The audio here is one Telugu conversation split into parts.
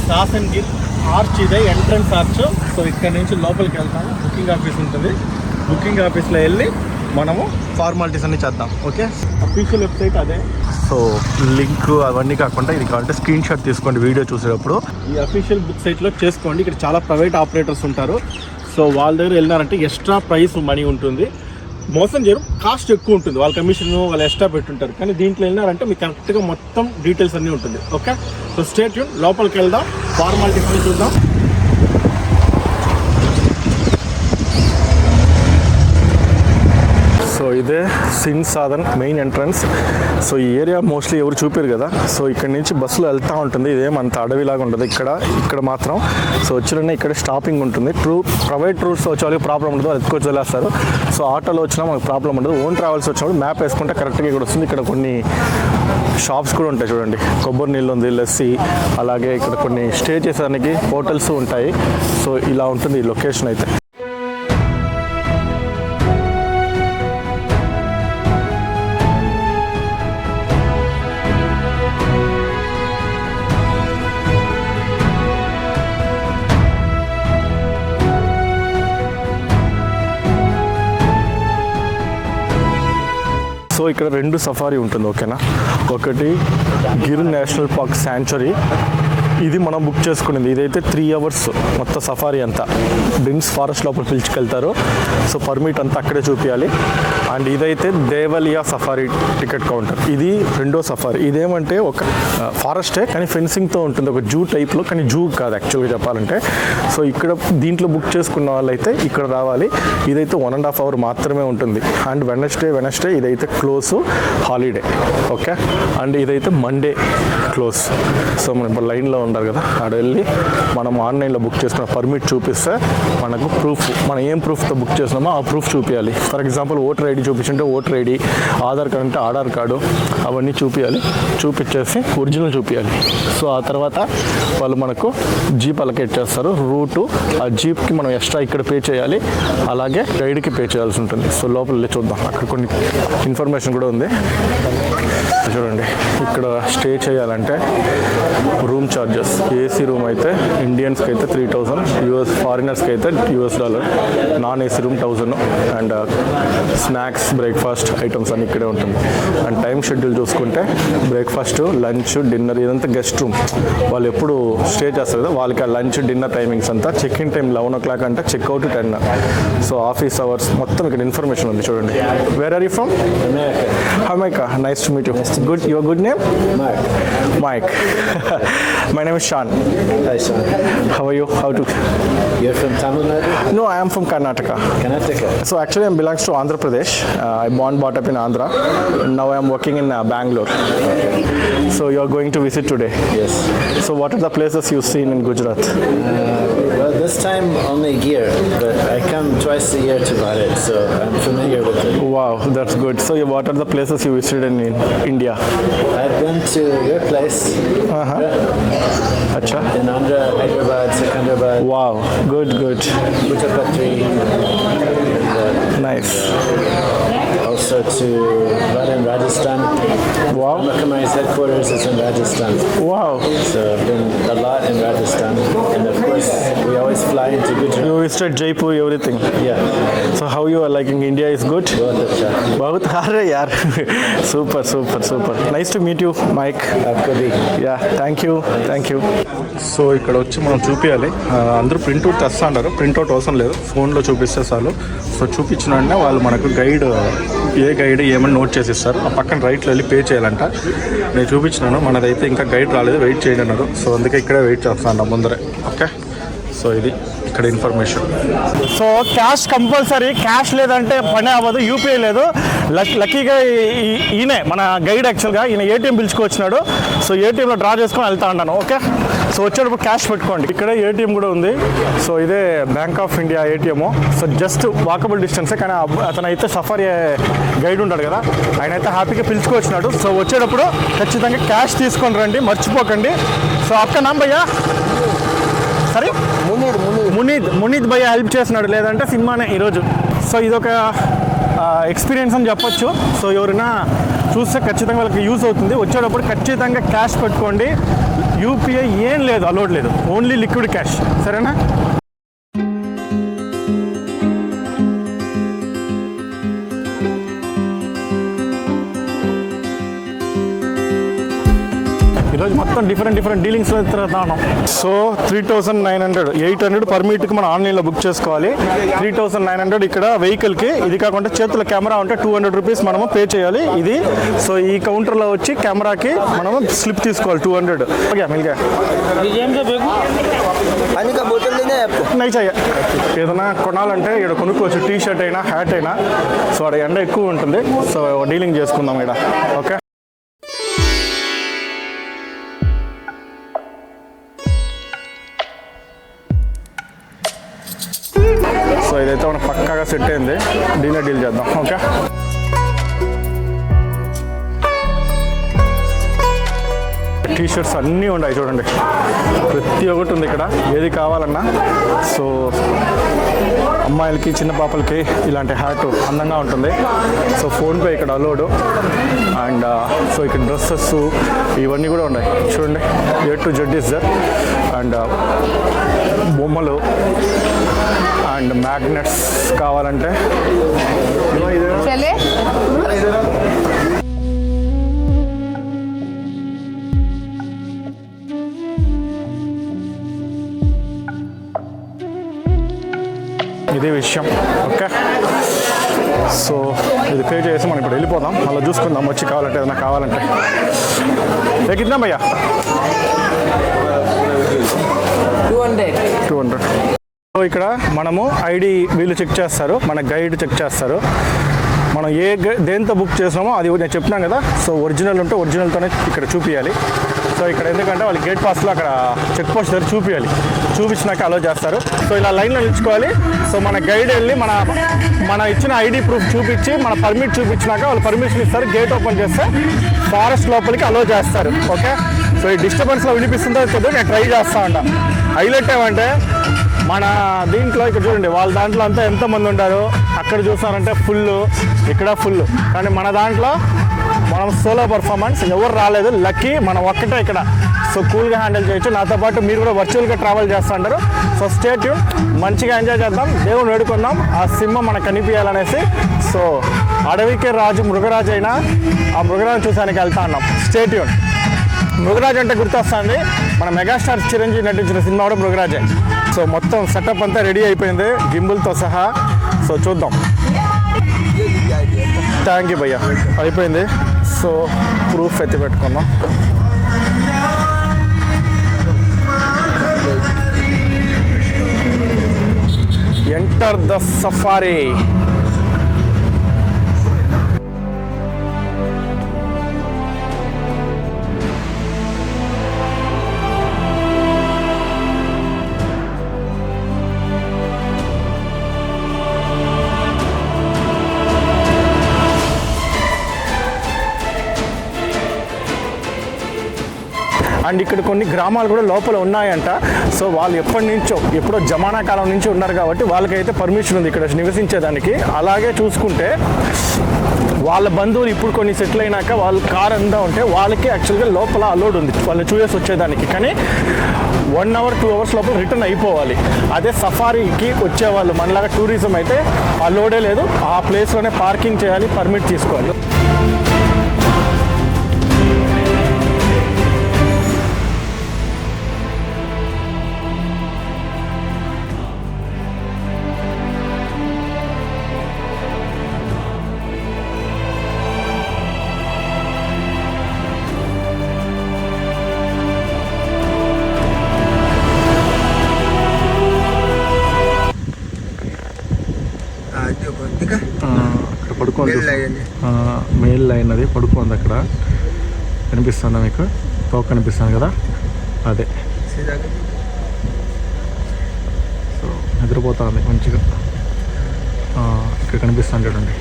సాసన్గిర్ ఆర్చ్ ఇదే ఎంట్రన్స్ ఆర్చ్. సో ఇక్కడ నుంచి లోపలికి వెళ్తాము. బుకింగ్ ఆఫీస్ ఉంటుంది. బుకింగ్ ఆఫీస్లో వెళ్ళి మనము ఫార్మాలిటీస్ అన్నీ చేద్దాం. ఓకే, అఫీషియల్ వెబ్సైట్ అదే. సో లింక్ అవన్నీ కాకుండా ఇది కావాలంటే స్క్రీన్ షాట్ తీసుకోండి వీడియో చూసేటప్పుడు. ఈ అఫీషియల్ బుక్ సైట్లో చేసుకోండి. ఇక్కడ చాలా ప్రైవేట్ ఆపరేటర్స్ ఉంటారు. సో వాళ్ళ దగ్గర వెళ్ళినారంటే ఎక్స్ట్రా ప్రైస్ మనీ ఉంటుంది. మోసం చేయరు, కాస్ట్ ఎక్కువ ఉంటుంది. వాళ్ళ కమిషన్ వాళ్ళు ఎక్స్ట్రా పెట్టుంటారు. కానీ దీంట్లో వెళ్ళినారంటే మీకు కరెక్ట్గా మొత్తం డీటెయిల్స్ అన్నీ ఉంటుంది. Okay, so stay tune. లోపలికి వెళ్దాం, ఫార్మాలిటీస్ అన్నీ చూద్దాం. సో ఇదే sin Sadhan main entrance. So ఈ ఏరియా మోస్ట్లీ ఎవరు చూపారు కదా. సో ఇక్కడ నుంచి బస్సులో వెళ్తూ ఉంటుంది. ఇదేమంత అడవిలాగా ఉంటుంది ఇక్కడ మాత్రం. సో వచ్చిన ఇక్కడ స్టాపింగ్ ఉంటుంది. ప్రైవేట్ రూట్స్ వచ్చే వాళ్ళకి ప్రాబ్లం ఉండదు, అది ఎక్కువ వదిలేస్తారు. సో ఆటోలో వచ్చినా మనకు ప్రాబ్లం ఉండదు. ఓన్ ట్రావెల్స్ వచ్చినప్పుడు మ్యాప్ వేసుకుంటే కరెక్ట్గా ఇక్కడ వస్తుంది. ఇక్కడ కొన్ని షాప్స్ కూడా ఉంటాయి చూడండి. కొబ్బరి నీళ్ళు ఉంది, లస్సీ, అలాగే ఇక్కడ కొన్ని స్టే చేసేదానికి హోటల్స్ ఉంటాయి. సో ఇలా ఉంటుంది ఈ లొకేషన్ అయితే. సో ఇక్కడ 2 సఫారీ ఉంటుంది. ఓకేనా, ఒకటి గిర్ నేషనల్ పార్క్ శాంచురీ. ఇది మనం బుక్ చేసుకునేది. ఇదైతే 3 hours మొత్తం సఫారీ అంతా. డ్రిన్స్ ఫారెస్ట్ లోపల పిలుచుకెళ్తారు. సో పర్మిట్ అంతా అక్కడే చూపించాలి. అండ్ ఇదైతే దేవలియా సఫారీ టికెట్ కౌంటర్. ఇది 2వ సఫారీ. ఇదేమంటే ఒక ఫారెస్టే కానీ ఫెన్సింగ్తో ఉంటుంది, ఒక జూ టైప్లో. కానీ జూ కాదు యాక్చువల్గా చెప్పాలంటే. సో ఇక్కడ దీంట్లో బుక్ చేసుకున్న వాళ్ళైతే ఇక్కడ రావాలి. ఇదైతే 1.5 hour మాత్రమే ఉంటుంది. అండ్ వెనస్డే ఇదైతే క్లోజ్, హాలిడే. ఓకే, అండ్ ఇదైతే మండే క్లోజ్. సో మనం ఇప్పుడు లైన్లో ఉంటారు కదా, అక్కడ వెళ్ళి మనం ఆన్లైన్లో బుక్ చేసుకున్న పర్మిట్ చూపిస్తే మనకు ప్రూఫ్, మనం ఏం ప్రూఫ్తో బుక్ చేసినామో ఆ ప్రూఫ్ చూపించాలి. ఫర్ ఎగ్జాంపుల్ ఓటర్ ఐడి చూపించుంటే ఓటర్ ఐడి, ఆధార్ కార్డు అంటే ఆధార్ కార్డు, అవన్నీ చూపించాలి. చూపించేసి ఒరిజినల్ చూపించాలి. సో ఆ తర్వాత వాళ్ళు మనకు జీప్ అలకేట్ చేస్తారు రూటు. ఆ జీప్కి మనం ఎక్స్ట్రా ఇక్కడ పే చేయాలి, అలాగే గైడ్కి పే చేయాల్సి ఉంటుంది. సో లోపల వెళ్ళి చూద్దాం, అక్కడ కొన్ని ఇన్ఫర్మేషన్ కూడా ఉంది. చూడండి, ఇక్కడ స్టే చేయాలంటే రూమ్ ఛార్జెస్. ఏసీ రూమ్ అయితే ఇండియన్స్కి అయితే 3000, యూఎస్ ఫారినర్స్కి అయితే $, non AC room 1000. And snacks, breakfast items అన్నీ ఇక్కడే ఉంటుంది. అండ్ టైం షెడ్యూల్ చూసుకుంటే బ్రేక్ఫాస్ట్, లంచ్, డిన్నర్ ఇదంతా గెస్ట్ రూమ్. వాళ్ళు ఎప్పుడు స్టే చేస్తారు కదా, వాళ్ళకి ఆ లంచ్, డిన్నర్ టైమింగ్స్ అంతా. చెక్ ఇన్ టైం 11 o'clock అంటే చెక్అవుట్ 10. సో ఆఫీస్ అవర్స్ మొత్తం ఇక్కడ ఇన్ఫర్మేషన్ ఉంది చూడండి. Where are you from? America. Nice to meet you. Good. Your good name? Mike. My name is Shan. Hi, Shan. How are you? How to? You're from Tamil Nadu? No, I am from Karnataka. Karnataka. So actually, I belongs to Andhra Pradesh. I brought up in Andhra. And now I am working in Bangalore. Okay. So you are going to visit today? Yes. So what are the places you've seen in Gujarat? Well, this time only Gir, but I come twice a year to Bharat, so I'm familiar with it. Wow, that's good. So what are the places you visited in India? I've been to your place. Acha. In Andhra, Hyderabad, Secunderabad. Wow, good. Puttaparthi. Nice. Also to Bharat, Rajasthan. Wow. Brahma headquarters is in Rajasthan. Wow. So I've been a lot in Rajasthan. And of course, we always fly into Gujarat. You visited Jaipur, everything. Yeah. So how you are liking India is good? बहुत अरे यार super. Nice to meet you, Mike. Yeah, thank you. So ఇక్కడ వచ్చి మనం చూపించాలి. అందరూ ప్రింట్అవుట్ తెస్తా అంటారు. ప్రింట్అవుట్ అవసరం లేదు, ఫోన్లో చూపిస్తే చాలు. సో చూపించిన వెంటనే వాళ్ళు మనకు గైడ్ ఏమని నోట్ చేసి ఇస్తారు. ఆ పక్కన రైట్లో వెళ్ళి పే చేయాలంట. నేను చూపించినాను, మనదైతే ఇంకా గైడ్ రాలేదు, వెయిట్ చేయండి అన్నారు. సో అందుకే ఇక్కడే వెయిట్ చేస్తాను ముందరే. ఓకే, సో ఇది ఇక్కడ information. So cash compulsory, cash లేదంటే పని అవ్వదు. యూపీఐ లేదు. లక్కీగా ఈయనే మన గైడ్. యాక్చువల్గా ఈయన ఏటీఎం పిలుచుకొచ్చినాడు. సో ఏటీఎంలో డ్రా చేసుకొని వెళ్తా ఉన్నాను. ఓకే, సో వచ్చేటప్పుడు క్యాష్ పెట్టుకోండి. ఇక్కడ ఏటీఎం కూడా ఉంది. సో ఇదే Bank of India ATM. So just walkable డిస్టెన్సే. కానీ అతనైతే సఫారీ గైడ్ ఉంటాడు కదా, ఆయన అయితే హ్యాపీగా పిలుచుకొచ్చినాడు. సో వచ్చేటప్పుడు ఖచ్చితంగా క్యాష్ తీసుకొని రండి, మర్చిపోకండి. సో అక్క నామ్ భయ్యా, సరే మునీద్ భయ్య హెల్ప్ చేస్తున్నాడు, లేదంటే సినిమానే ఈరోజు. సో ఇదొక ఎక్స్పీరియన్స్ అని చెప్పొచ్చు. సో ఎవరైనా చూస్తే ఖచ్చితంగా వాళ్ళకి యూజ్ అవుతుంది. వచ్చేటప్పుడు ఖచ్చితంగా క్యాష్ పెట్టుకోండి. యూపీఐ ఏం లేదు, అలౌడ్ లేదు, ఓన్లీ లిక్విడ్ క్యాష్. సరేనా? ఈరోజు మొత్తం డిఫరెంట్ డీలింగ్స్లో తిరుగుతా ఉన్నాం. సో 3,900, 800 పర్ మీటర్కి మనం ఆన్లైన్లో బుక్ చేసుకోవాలి. 3,900 ఇక్కడ వెహికల్కి. ఇది కాకుండా చేతుల కెమెరా ఉంటే 200 రూపీస్ మనము పే చేయాలి. ఇది సో ఈ కౌంటర్లో వచ్చి కెమెరాకి మనము స్లిప్ తీసుకోవాలి 200. ఓకే మిల్గా నై చెయ్య. ఏదైనా కొనాలంటే ఇక్కడ కొనుక్కోవచ్చు, టీ షర్ట్ అయినా హ్యాట్ అయినా. సో అక్కడ ఎండ ఎక్కువ ఉంటుంది. సో డీలింగ్ చేసుకుందాం ఇక్కడ. ఓకే సో ఇదైతే మనకు పక్కాగా సెట్ అయింది. డిన్నర్ డీల్ చేద్దాం. ఓకే టీ షర్ట్స్ అన్నీ ఉన్నాయి చూడండి, ప్రతి ఒక్కటి ఉంది ఇక్కడ, ఏది కావాలన్నా. సో అమ్మాయిలకి చిన్న పాపలకి ఇలాంటి హ్యాట్ అందంగా ఉంటుంది. సో ఫోన్పే ఇక్కడ అలౌడ్. అండ్ సో ఇక్కడ డ్రెస్సెస్ ఇవన్నీ కూడా ఉన్నాయి చూడండి. A to Z is there. And బొమ్మలు అండ్ మ్యాగ్నెట్స్ కావాలంటే ఇదే విషయం. ఓకే సో ఇది పే చేసి మనం ఇప్పుడు వెళ్ళిపోదాం. మళ్ళీ చూసుకుందాం వచ్చి కావాలంటే ఏదైనా కావాలంటే. ఎక్కిద్దాం భయ్యా 200. సో ఇక్కడ మనము ఐడి వీళ్ళు చెక్ చేస్తారు, మన గైడ్ చెక్ చేస్తారు. మనం దేంతో బుక్ చేసామో అది నేను చెప్పినాను కదా. సో ఒరిజినల్ ఉంటే ఒరిజినల్తోనే ఇక్కడ చూపించాలి. సో ఇక్కడ ఎందుకంటే వాళ్ళు గేట్ పాస్లో అక్కడ చెక్ పోస్ట్ దగ్గర చూపించాలి, చూపించినాక అలో చేస్తారు. సో ఇలా లైన్లో నిల్చుకోవాలి. సో మన గైడ్ వెళ్ళి మన ఇచ్చిన ఐడి ప్రూఫ్ చూపించి మన పర్మిట్ చూపించినాక వాళ్ళు పర్మిషన్ ఇస్తారు. గేట్ ఓపెన్ చేస్తే ఫారెస్ట్ లోపలికి అలో చేస్తారు. ఓకే సో ఈ డిస్టర్బెన్స్లో వినిపిస్తుందో తెలియదు, నేను ట్రై చేస్తా ఉంటా. హైలైట్ ఏమంటే మన దీంట్లో ఇక్కడ చూడండి, వాళ్ళ దాంట్లో అంతా ఎంతమంది ఉంటారు, అక్కడ చూస్తారంటే ఫుల్, ఇక్కడ ఫుల్. కానీ మన దాంట్లో మనం సోలో పర్ఫార్మెన్స్, ఎవరు రాలేదు, లక్కీ మనం ఒక్కటే ఇక్కడ. సో కూల్గా హ్యాండిల్ చేయొచ్చు. నాతో పాటు మీరు కూడా వర్చువల్గా ట్రావెల్ చేస్తూ ఉంటారు. సో స్టే ట్యూన్, మంచిగా ఎంజాయ్ చేద్దాం, దేవుని వేడుకుందాం, ఆ సింహం మనకు కనిపించాలనేసి. సో అడవికే రాజు మృగరాజు అయినా ఆ మృగరాజు చూసానికి వెళ్తా ఉన్నాం. Stay tune. మృగరాజ్ అంటే గుర్తొస్తుంది, మన మెగాస్టార్ చిరంజీవి నటించిన సినిమా కూడా మృగరాజే. సో మొత్తం సెటప్ అంతా రెడీ అయిపోయింది గింబుల్తో సహా. సో చూద్దాం. థ్యాంక్ యూ భయ్యా, అయిపోయింది. సో ప్రూఫ్ ఎత్తి పెట్టుకుందాం. Enter the safari. అండ్ ఇక్కడ కొన్ని గ్రామాలు కూడా లోపల ఉన్నాయంట. సో వాళ్ళు ఎప్పుడో జమానా కాలం నుంచి ఉన్నారు కాబట్టి వాళ్ళకైతే పర్మిషన్ ఉంది ఇక్కడ నివసించేదానికి. అలాగే చూసుకుంటే వాళ్ళ బంధువులు ఇప్పుడు కొన్ని సెటిల్ అయినాక వాళ్ళ కార్ అంతా ఉంటే వాళ్ళకి యాక్చువల్గా లోపల అలౌడ్ ఉంది వాళ్ళు చూసేసి వచ్చేదానికి. కానీ 1 hour 2 hours లోపల రిటర్న్ అయిపోవాలి. అదే సఫారీకి వచ్చేవాళ్ళు మనలాగా టూరిజం అయితే అలౌడే లేదు, ఆ ప్లేస్లోనే పార్కింగ్ చేయాలి, పర్మిట్ తీసుకోవాలి. అక్కడ పడుకోండి, మెయిల్ లైన్ అది పడుకోండి. అక్కడ కనిపిస్తుందా మీకు? తోక కనిపిస్తుంది కదా, అదే. సో నిద్రపోతుంది మంచిగా. ఇక్కడ కనిపిస్తాను చూడండి.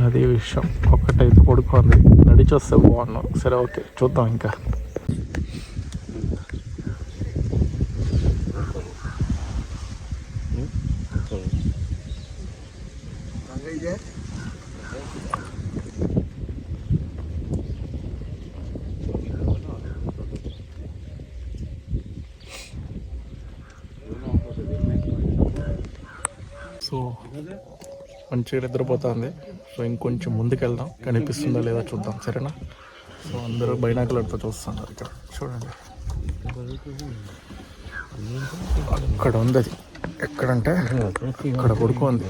అది విషయం. ఒక్కటైతే పడుకోండి, నడిచి వస్తే బాగున్నాం. సరే ఓకే, చూద్దాం ఇంకా. సో మంచిగా నిద్రపోతుంది. సో ఇంకొంచెం ముందుకు వెళ్దాం, కనిపిస్తుందో లేదో చూద్దాం. సరేనా? సో అందరూ బైనాకులర్తో చూస్తున్నారు. ఇక్కడ చూడండి, అక్కడ ఉంది. అది ఎక్కడంటే అక్కడ పడుకోంది.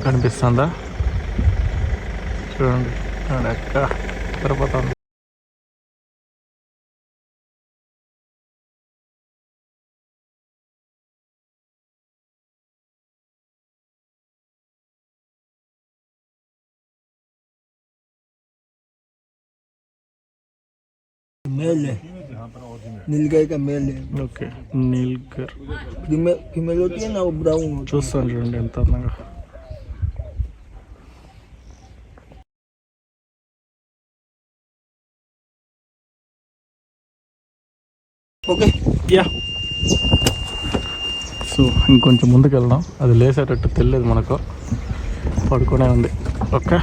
కనిపిస్తుందా? చూడండి ఎక్కడ నిద్రపోతుంది. मेल है, नीलगाय का मेल है। ఓకే, నీల్గర్ फीमेल होती है ना, वो ब्राउन होती చూస్తాను. చూడండి ఎంత అందంగా. है। Okay yeah. సో ఇంకొంచెం ముందుకు వెళ్దాం. అది లేసేటట్టు తెలియదు మనకు, పడుకునే ఉంది. ఓకే.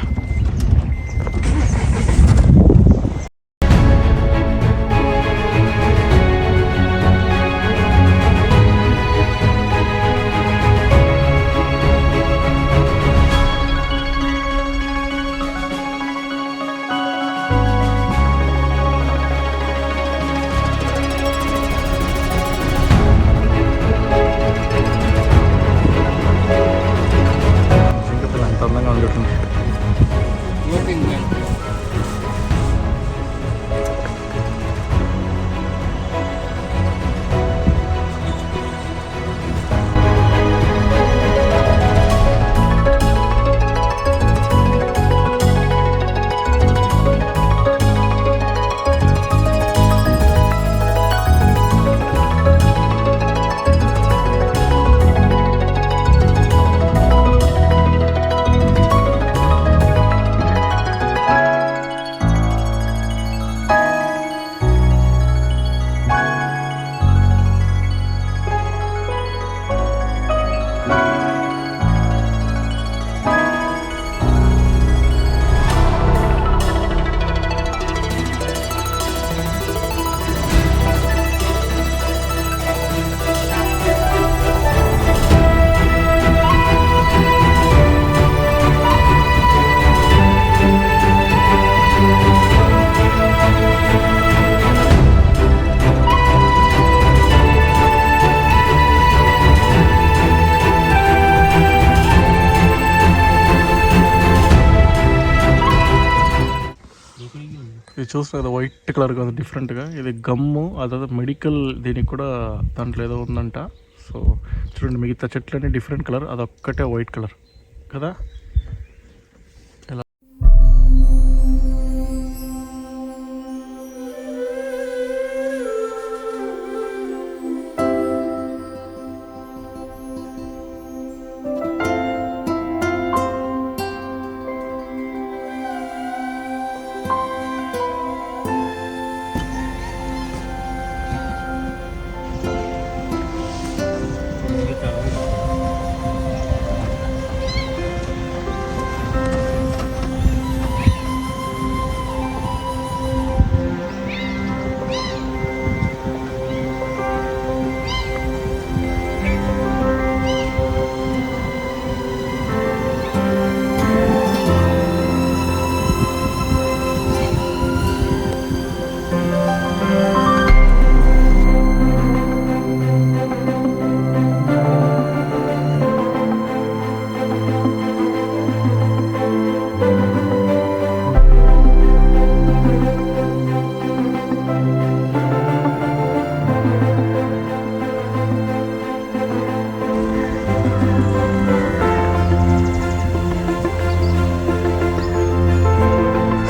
ఎంత అందంగా ఉంటుంది. Working man. ఇది చూస్తున్నారు కదా, వైట్ కలర్ కదా, డిఫరెంట్గా. ఇది గమ్ము, అదే మెడికల్ దీనికి కూడా దాంట్లో ఏదో ఉందంట. సో చూడండి, మిగతా చెట్లన్నీ డిఫరెంట్ కలర్, అదొక్కటే వైట్ కలర్ కదా. ఎలా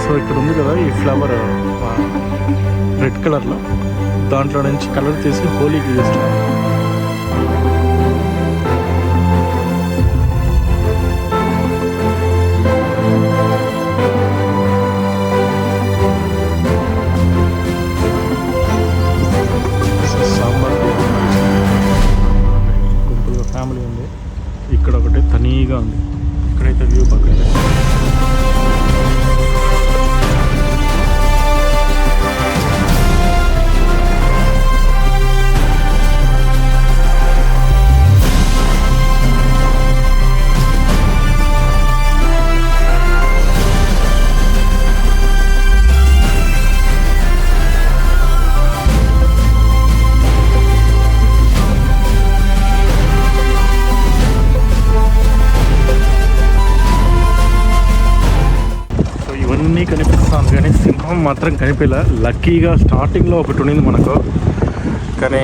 సో ఇక్కడ ఉంది కదా ఈ ఫ్లవర్ రెడ్ కలర్లో, దాంట్లో నుంచి కలర్ తీసి హోలీకి యూజ్ చేస్తాం. అన్నీ కనిపిస్తాను కానీ సింహం మాత్రం కనిపించలే. లక్కీగా స్టార్టింగ్లో ఒకటి ఉండింది మనకు, కానీ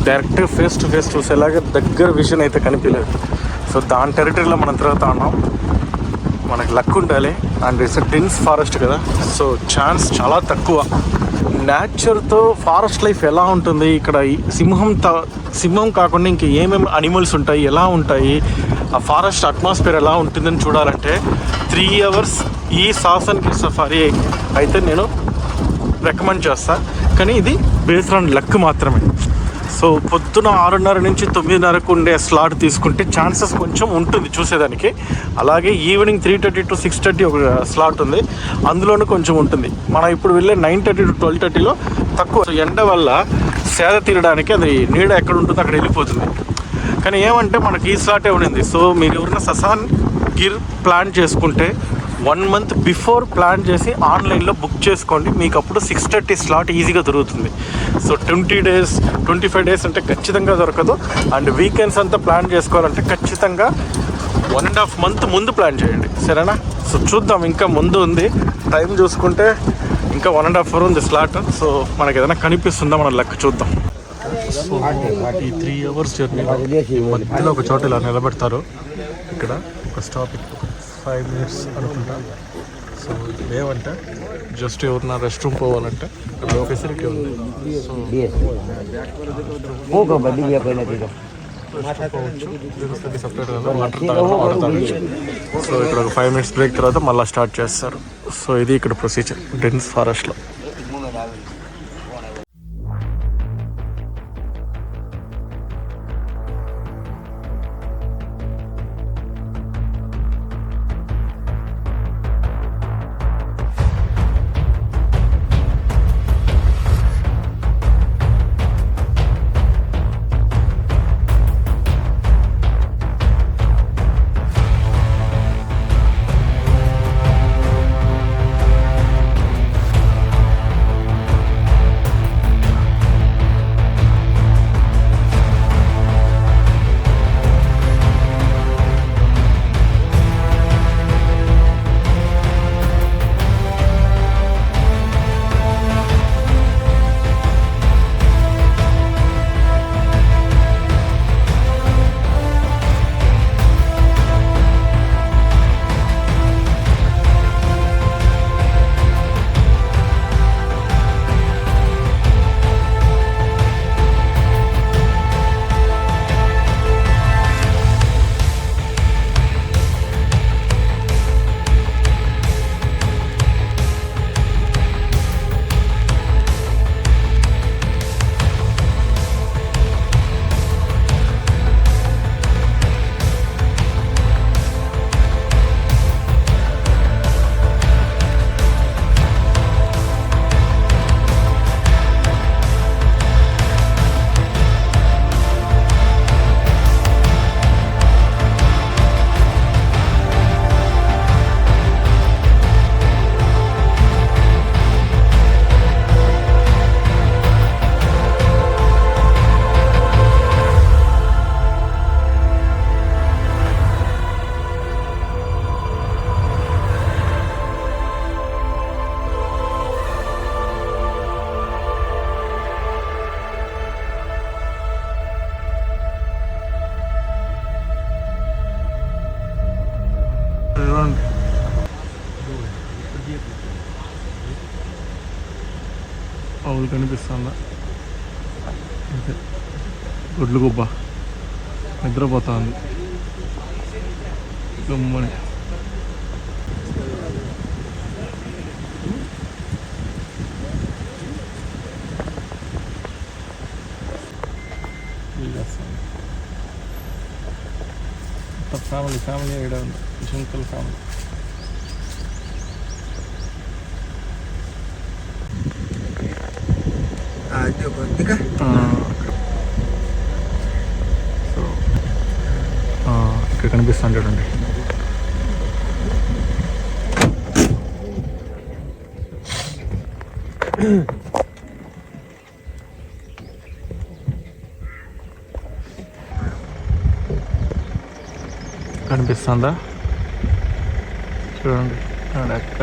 డైరెక్ట్ ఫేస్ టు ఫేస్ చూసేలాగా దగ్గర విజన్ అయితే కనిపించలేదు. సో దాని టెరిటరీలో మనం తిరుగుతా ఉన్నాం. మనకి లక్ ఉండాలి. అండ్ ఇట్స్ డెన్స్ ఫారెస్ట్ కదా, సో ఛాన్స్ చాలా తక్కువ. నేచర్తో ఫారెస్ట్ లైఫ్ ఎలా ఉంటుంది ఇక్కడ, సింహం కాకుండా ఇంక ఏమేమి అనిమల్స్ ఉంటాయి, ఎలా ఉంటాయి, ఆ ఫారెస్ట్ అట్మాస్ఫియర్ ఎలా ఉంటుందని చూడాలంటే 3 hours ఈ సాసన్ గిర్ సఫారీ అయితే నేను రికమెండ్ చేస్తాను. కానీ ఇది బేస్డ్ ఆన్ లక్ మాత్రమే. సో పొద్దున 6:30 నుంచి 9:30 ఉండే స్లాట్ తీసుకుంటే ఛాన్సెస్ కొంచెం ఉంటుంది చూసేదానికి. అలాగే ఈవినింగ్ 3:30 to 6:30 ఒక స్లాట్ ఉంది, అందులోనూ కొంచెం ఉంటుంది. మనం ఇప్పుడు వెళ్ళే 9:30 to 12:30లో తక్కువ. ఎండ వల్ల సేద తీరడానికి అది నీడ ఎక్కడ ఉంటుందో అక్కడ వెళ్ళిపోతుంది. కానీ ఏమంటే మనకి ఈ స్లాటే ఉండింది. సో మీరు ఎవరైనా ససాన్ గిర్ ప్లాన్ చేసుకుంటే 1 month బిఫోర్ ప్లాన్ చేసి ఆన్లైన్లో బుక్ చేసుకోండి. మీకు అప్పుడు 6:30 స్లాట్ ఈజీగా దొరుకుతుంది. సో 20 days 25 days అంటే ఖచ్చితంగా దొరకదు. అండ్ వీకెండ్స్ అంతా ప్లాన్ చేసుకోవాలంటే ఖచ్చితంగా 1.5 month ముందు ప్లాన్ చేయండి, సరేనా? సో చూద్దాం, ఇంకా ముందు ఉంది టైం. చూసుకుంటే ఇంకా 1.5 hour ఉంది స్లాట్. సో మనకి ఏదైనా కనిపిస్తుందా మన లక్ చూద్దాం. సో ఈ 3 hours జర్నీ మధ్యలో ఒక చోట ఇలా నిలబెడతారు. ఇక్కడ ఒక స్టాప్ 5 minutes అనుకుంటా. సో లేవంటే జస్ట్ ఎవరన్నా రెస్ట్ రూమ్ పోవాలంటే ఇక్కడ ఫెసిలిటీ ఉంది. సో సో ఇక్కడ ఒక 5 minutes బ్రేక్ తర్వాత మళ్ళీ స్టార్ట్ చేస్తారు. సో ఇది ఇక్కడ ప్రొసీజర్ డెన్స్ ఫారెస్ట్లో. ఆవులు కనిపిస్తుందా? గుడ్లు గుబ్బ నిద్రపోతా ఉంది గమ్మని. ఫ్యామిలీ ఇక్కడ ఉంది, జుంకల్ ఫ్యామిలీ. సో ఇక్కడ కనిపిస్తాను చూడండి. కనిపిస్తుందా చూడండి. అడక్క